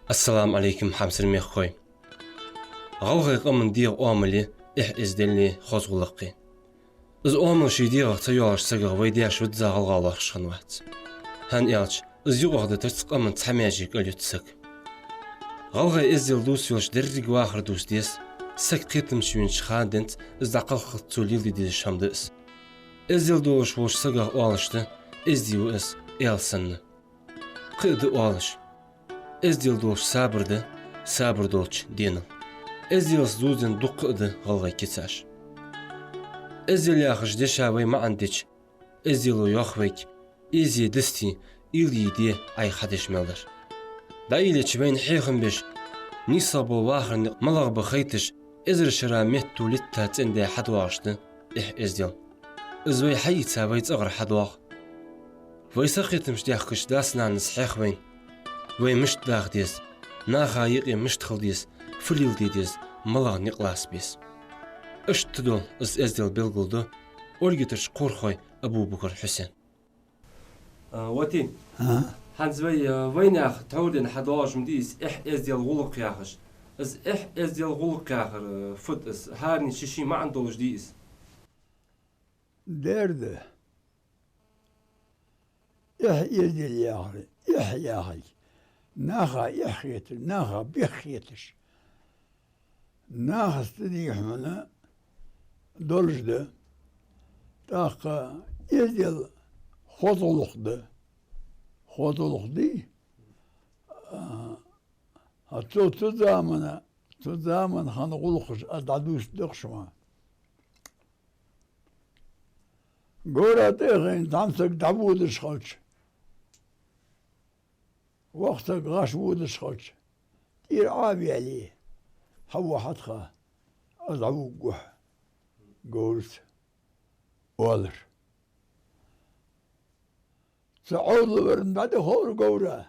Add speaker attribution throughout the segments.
Speaker 1: السلام عليكم حمسر ميخوي غوغي من ديغ أملي إزدلني خزغلقي إز أمل شي ديغ تيوش سيغ ويديا شود زاغل غالوخ شخنوات هان إلش إز يوغد ترتق أمن تحميجيك أليو تسك غوغي إزدل دوس يوش درق واخر دوس ديس سك قيتم شوين شخاندنت إز داقل خطو ليل دي شامدس إزدل دوش وش سيغ أولشت إزديو إز إلسن قيد أولش إزدل دوش صابر دولش دينا إزدل زوزن دقد غلغي كتاش إزدل ياخش دشاوي ما عندش إزدلو يخويك إزي دستي إلي دي أي خدش ملدر دا إلي تشبين حيخن بش نيصابو واخر ملغ بخيتش إزر شراميت تولدتا تندي حدواشت إزدل إزوي حي تساوي تغر حدواغ ويساقيت مشتاخكش داسنا نصحيخ وين وي مشت داغ ديس ناخا يقي مشت خل ديس فليل ديس ملغ نقلاس بيس اشتدو إزدل بلغلدو أولجتش قورخوي أبو بكر حسين واتين هنزوي وين ياخ تودن حدواش مديس إزدل غلق ياخش إزدل غلق ياخر فت هارني شيشي ما عندوش ديس
Speaker 2: درده إزدل ياخر ياخي ناخا يحيتش ناخا بيخيتش ناخا استديح منا دولجده تاق إزدل خطولق دي هاتو تزامن خانقولقش أدعدوش دقشما قورا تيغين تامسك دعبودش خلش وقتك غاش بودش خلش تير عابي عليه حوا حتخا أدعبو قوح قولت والر تعود لورن بعد خور قورا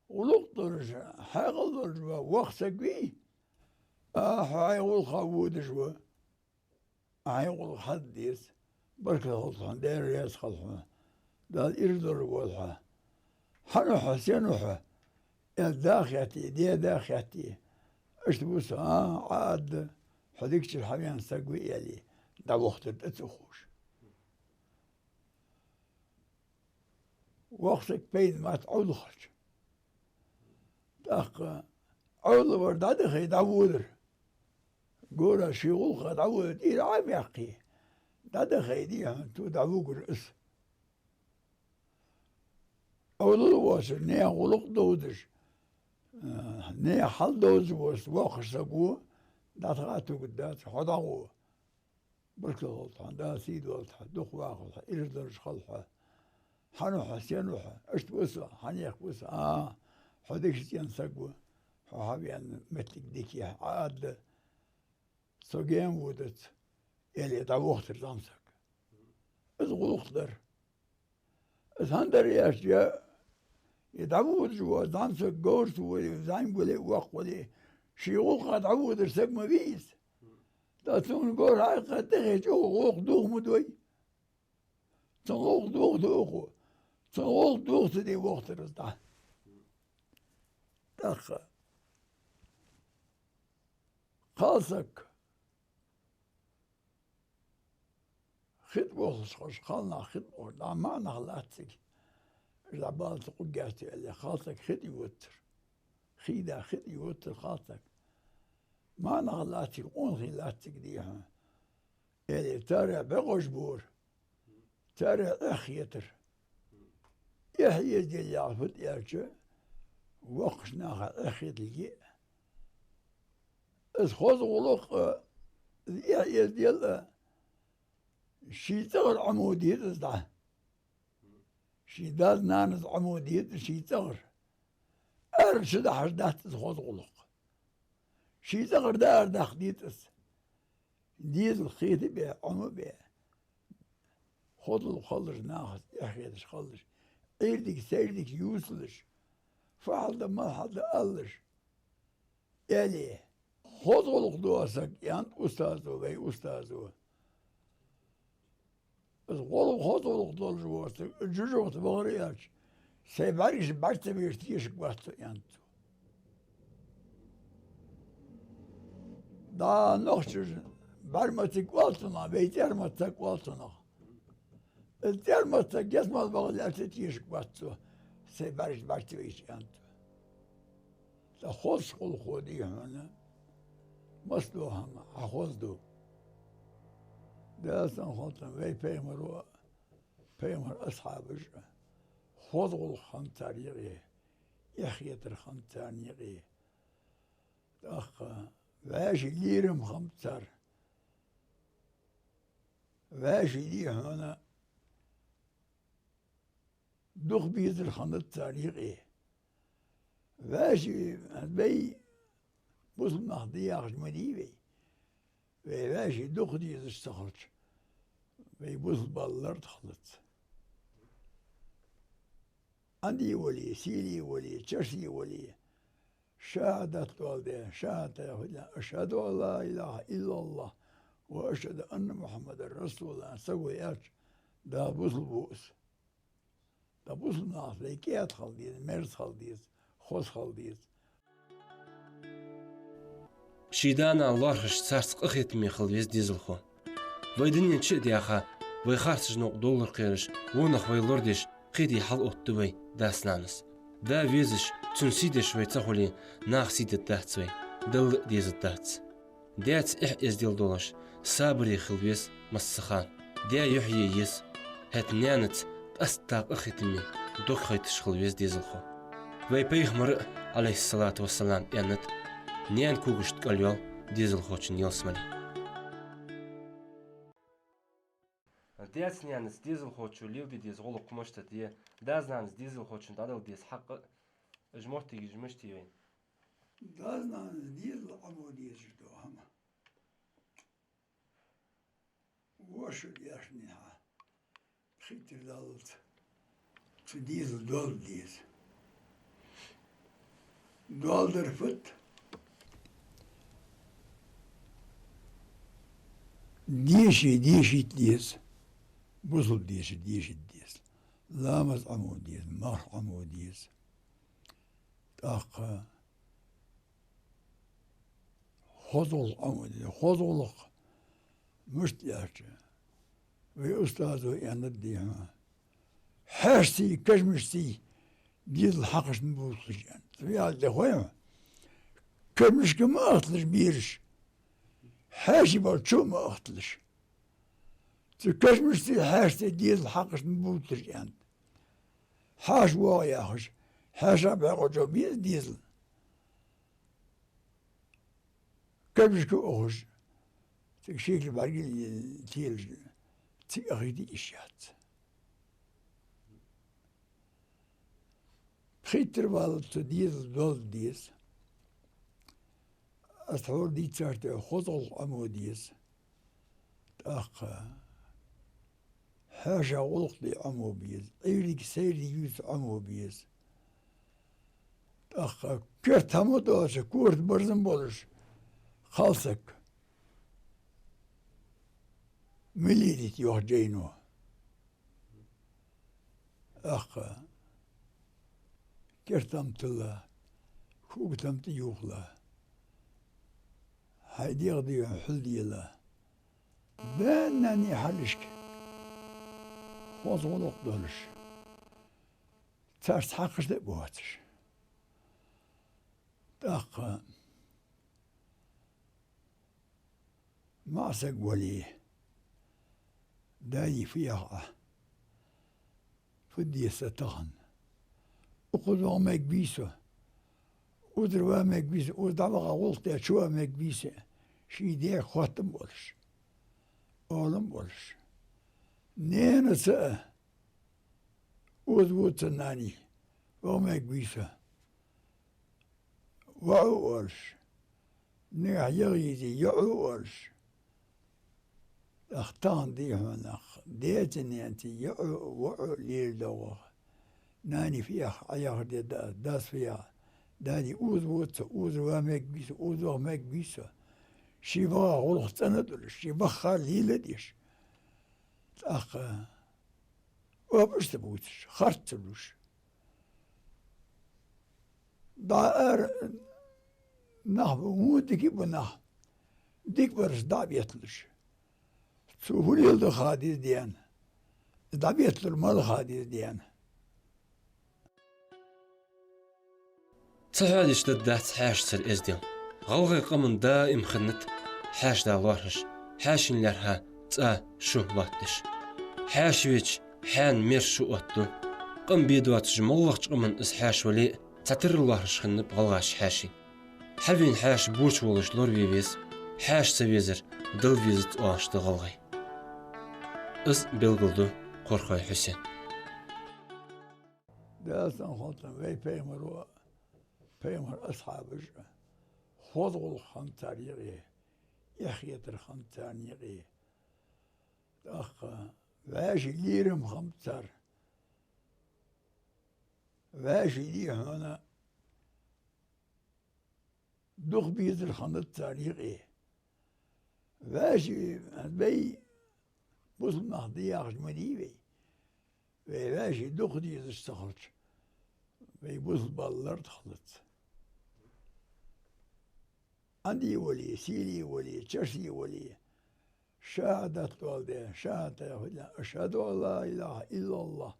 Speaker 2: ولقطرش حيقلدرش وقتك بيه حيقول خابودش حيقول حديث بركة خلطان دير رياس خلطان دال إردر قولها حنوحة سينوحة يا داخيتي دي داخيتي اشتبوس عاد حديكش الحبيان ساقوي يلي دا وقت تتخوش وقتك بين ما تعود خرج داق عود ورد دخي داودر قولا شيغول داودر إلى عام يحقي دخي دي تو داوقر اس أول واسر نيا غلق دودش نيا حل دوز واس واخش سقوه دا تغاتو قدات حضاغو بركة غلطان دا سيد غلطان دخ واخلها إردرش خلحة حنوحة سينوحة اشت بوسا حنيخ بوسا حديكش سين سقوه حابيان متلك ديكيا عاد سوغين ودت يلي دا وقت الزمسك از غلق در از هندر ياشيا يدعود جوا زمسك قورت ولي زايم قولي وق ولي شيغوق قد عود رسق مبيس تاتون قور هاي قد تغي جو غوق دوغ مدوي تغوق دوغ تغوق دوغ تدي وقت رزدا تخ خالصك خد وخش خش خالنا خد لا ما نغلاتك العبال تقول جاتي اللي خالصك خد يوتر خيدا خد يوتر خالصك ما نغلاتك غلاتك ديها اللي ترى بغش بور ترى اخيتر يحيى ديال يعرفت يرجع وقش ناخذ اخيت لي از خوز غلق يحيى ديال شيتغر عمودية تصدع شيداد نانز عمودية شيتغر أرشد حردات تخوض غلق شيتغر دا أرداخ ديتس ديت الخيط بيه عمو بيه خود الخلش ناخذ يحيدش خلش إيردك سيردك يوصلش فعل دا ملحظ دا ألش يلي خود غلق دواسك يانت أستاذو بي أستاذو الغلو خطو الغدول جوات الجوجو تبغرياش سيباريش بعت بيرتيش قوات يانتو Da nochtjes barmatik waltuna, weet ermatak waltuna. Het ermatak jasmal bagel atetisch kwatso. Se barish bartwish ant. Da khos khol khodi hana. Maslo hama, khosdo. Da san khotan ve peymer peymer ashabış. Khosgol khan tariqi. يخيط الخمسانيقي أخ واش ليرم خمسار واش لي هنا دخ بيت الخمسانيقي واش بي بوصل مخدي أخش مديبي واش دخ دي تستخرج بي بوصل بالارض خلط عندي ولي سيلي ولي تشرسي ولي شهادة والدين شهادة أشهد أن لا إله إلا الله وأشهد أن محمد رسول الله سويات دا بوصل بوس دا بوصل ناس ليكيات خلديز مرز خلديز خوص خلديز
Speaker 1: شيدانا الله رش سارسق أخيت ميخل ويز ديزلخو ويدن ينشئ دياخا ويخارسج نوق دولار قيرش ونخ ويلورديش قيدي حل أطوي داسنانس دا ويزش تنسيد شوي تخولي ناخسيد الدهتسوي دل ديز الدهتس ديات إح إزديل دولش صابري خلويس مسخان ديا يحيي يس هات نيانت أستاق أخيتمي دوك خيتش خلويس ديزلخو وي بيغمر عليه الصلاة والسلام يانت نيان كوغشت قليل ديزلخوچن يلسمالي ديات نيانس ديزلخوچو ليودي ديز غلو قمشتا دي دازنانس ديزلخوچن دادل ديز حق جمورتي جمشتي وين
Speaker 2: دازنا ديز العمودية جدو هما وشو ياشنيها خيتر دالت تديز دول ديز دول درفت ديشي ديز بوصل ديش ديز لامز عموديز مار عموديز تاق خضل عموديز خضلق مشتياش وي أستاذو ينديها حاشتي كشمشتي ديز الحقش نبوصلش يعني في هذا خويا كشمش كما أخطلش بيرش حاشي برشو ما أخطلش تكشمشتي حاشتي ديز الحقش نبوصلش يعني حاش وايا خش حاشا بعقو بيز ديزل كشمشكو أخش تكشيك البرقل تيل تأخذي إشيات خيتر بالت ديز دول ديز أثور دي تشارت خطل عموديز تأخ حاشا غلق دي عموبيز إيريك سيري يوز عموبيز تأخ كرت هموداش كورت برزن بولش خالسك مليدت يوح جينو أخ كرتمت الله كوبتمت يوخلا هايدي غدي حلدي الله بانني حلشك خوزغلق دولش تارت حقش دي بواتش أخ معسك وليه داي فيها فدي ستغن وقدوا ماك بيسو ودروا ماك بيسو ودعوا غلطة شو ماك بيسو شي دير خواتم بولش أولم بولش نين سأ ودوت ناني وماك بيسو وعو بولش نيح يغيدي يعو بولش اختان دي هناخ ديتني انت يعو ليل دوغ ناني فيها عيار دي داس فيها داني اوز وامك بيس اوز وامك بيس شيبا غلق تندل شيبا خالي ديش اخ وابش تبوتش خرطلوش دائر نحو مودكي بنح ديك برس دعبيتلش تشوفوا لي الخادي ديان دعبيتل المال خادي ديان
Speaker 1: تهادش تدات حاش سر إزديل غلغي قمن دائم خنت حاش دا لارش حاشين لرها شو باتش حاش ويش حان مير شو أتو قم بيدوات جمالغ قمن إس حاش ولي تعتر لارش خنب غلغاش حاشي حبين حاش بوش ولش لور بيبيز حاش سويزر دل فيزت أواشت غلغي إس بيلغلدو قرخوي حسين
Speaker 2: داسن خلطن وي بيمر أصحابش خذوا الخنتاريغي يخيط الخنتاريغي أخ واجي ليرم خمتر واجي لي هنا دوخ بيد الخنتاريغي واجي بي بوصل نخدي أخش منيبي واجي دوخ ديز استخرج بي بوصل بالارض خلط عندي ولي سيلي ولي تشرسي ولي شهادة والدين شهادة أشهد أن لا إله إلا الله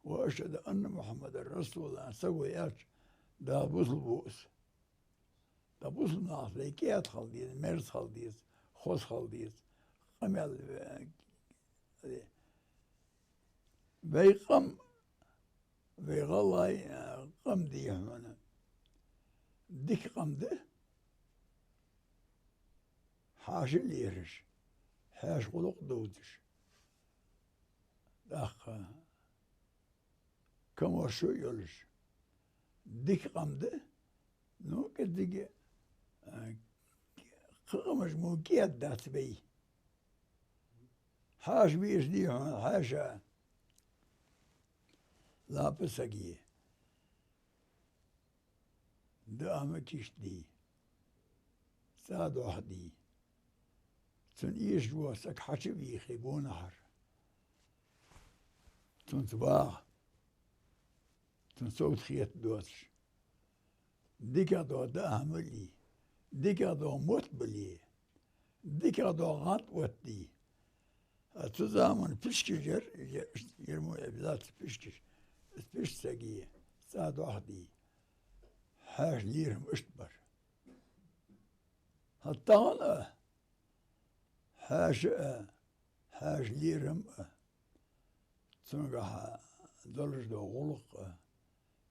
Speaker 2: وأشهد أن محمد رسول الله سوي أش دا بوس دا بوس ناس ليكيات خلديز مرز خلديز خوز خلديز قمل بيقم بيغلاي قم دي هنا ديك قم ده حاش اللي يرش حاش قلق دودش داخ كم شو يولش ديك قمده نو كديك قمش موكيات دات بي حاش بيش دي حاشا لا بسقي دامكيش دي ساد وحدي تن إيش جواسك حشي بيخي بو نهر تن تباع تن صوت خيط دوتش ديكا دو داملي ديكا دو موت بلي ديكا دو غانت وتي تزامن بشكجر يرمو إبلات بشكش بش سقيه ساد وحدي حاش ليرهم اشتبر حتى أنا حاش ليرم تنقح دلج دو غلق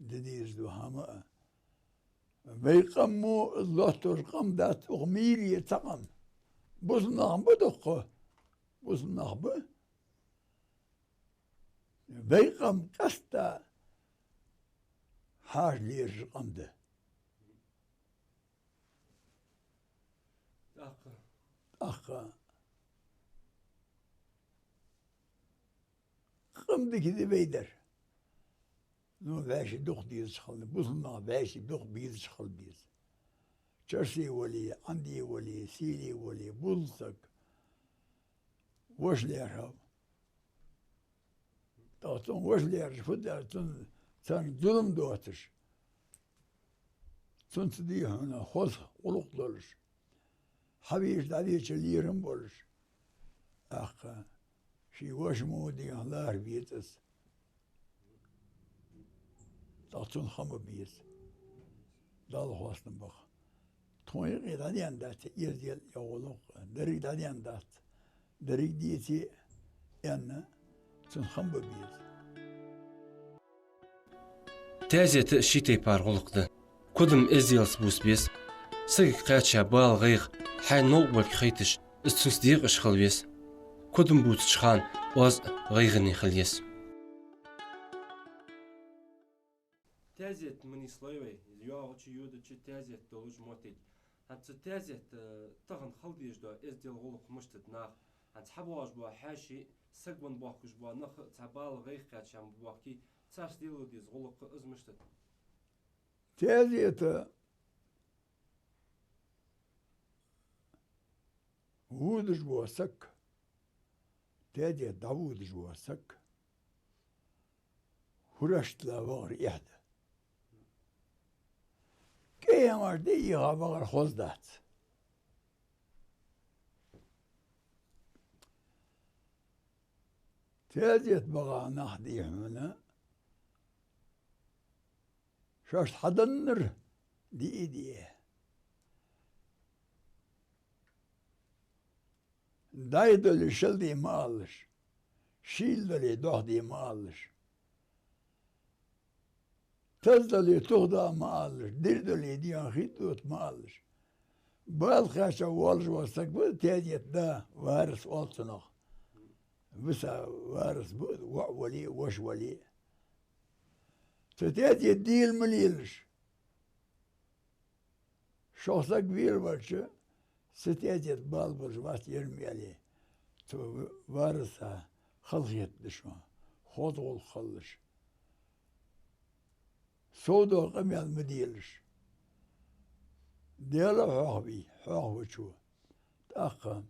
Speaker 2: دديز دو هما بيقمو اللوتر قم دات أغميري تقم بوزناغ بدقه بوزناغ بيقم قستا حاش لير قم ده أخ قم دي كده بيدر نو باش دوخ ديز خل بوزنا باش دوخ بيز خل بيز تشرسي ولي عندي ولي سيلي ولي بولتك وش ليرها تاتون وش ليرش فدا تان ظلم دوتش تنت دي هنا خوز قلق دولش حبيش داديش ليرم بولش أخ شي وش مودي الله بيتس تاتون خم بيز دال خواستن بخ توي داديان دات يزيل يغلق دري داديان دات دري ديتي أنا تون خم بيز
Speaker 1: تازيت شيتي بارغلقد كدم ازيلس بوس بيس سيق قاتشا بالغيغ حي نوبل خيتش استنس ديق اشخل بيس كدم بوت شخان واز غيغني خليس تازيت مني سلايوي يوغتش يودتش تازيت دولج موتيج هانت تازيت تغن خلديش دو ازديل غلق مشتت ناخ هانت حبواج بوا حاشي سقبن بوحكش بوا نخ تعبال غيغ قاتشا بوحكي تاش ديلو ديز غلق از مشتت
Speaker 2: تازيت وودش بوسك تازيت داوودش بوسك هرشت لا بغر إحدى كي يمر دي غابغر خزدات تازيت بغى نحدي هنا شاش حضنر دي إيديه دايدل شلدي مالش شيلدلي دوحدي مالش تزدلي تغدا مالش ديردلي ديان خيدوت مالش بالخاشا والش وستقبل تازيت دا وارس والتنخ بس وارس بود وعولي وش ولي تتاتي الديل مليلش شخصك بير برشا ستاتي بالبرش واس يرمي عليه تو وارسها خلصيت دشما خطو الخلش سودو قمي المديلش ديالا حاخبي حاخبي شو تأخم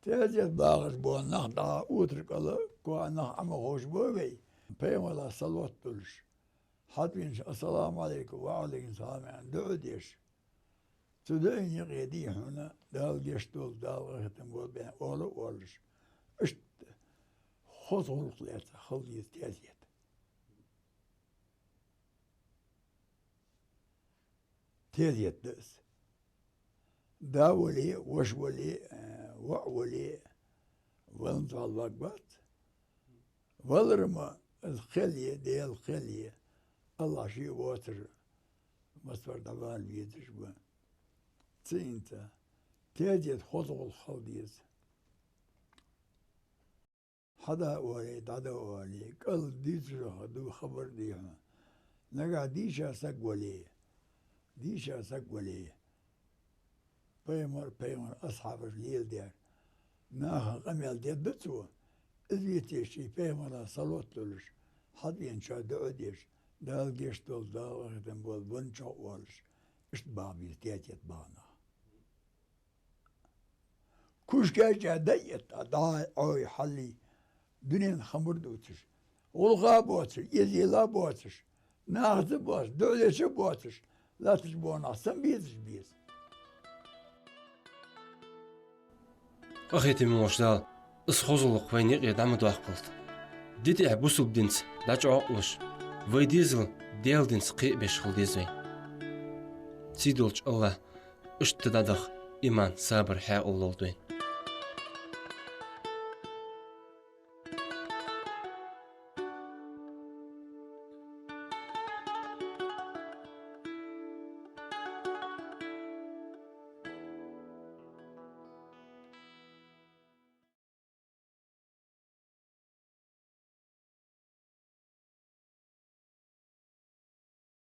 Speaker 2: تازيت باغش بو نخدع اوترك الله كو نخ عم خوش بوبي بيم ولا صلوات تلش حتى السلام عليكم وعليكم السلام يعني دعوديش تدعين يقيدي هنا دال جشتول دال غيتم بول بين اولو اولش اشت خطو القليت خليت تازيت تازيت دس داولي وشولي وعولي ولنت الوقبات ولرما الخلية دي الخلية الله شي واتر مصبر دبال بيدش بان تينتا تاجت خطو الخلديز حدا ولي دادا ولي قل ديتر دو خبر ديها نقع ديشا سق ولي ديشا سق ولي بيمر أصحاب الليل دير ناخا قميل دير دتسو إذيتيشي بيمر صلوت لولش حد ينشا دعوديش دال جيشتول دال وقتن بول بنشا والش اشت بابي تيتيت بانا كوش كاجا ديت دا اوي حلي دنيا خمر دوتش والغا بوتش يزيلا بوتش ناخذ بوتش دولش بوتش لا تجبون احسن بيتش بيت
Speaker 1: أخيتي موشدال إسخوزلق وين يقعد واقلت ديتي عبوسل بدينت داج عقلش ويديزل ديال دينت قيق بيشخل ديزوين سيدولش الله اشتدادخ إيمان صابر حاق الله دوين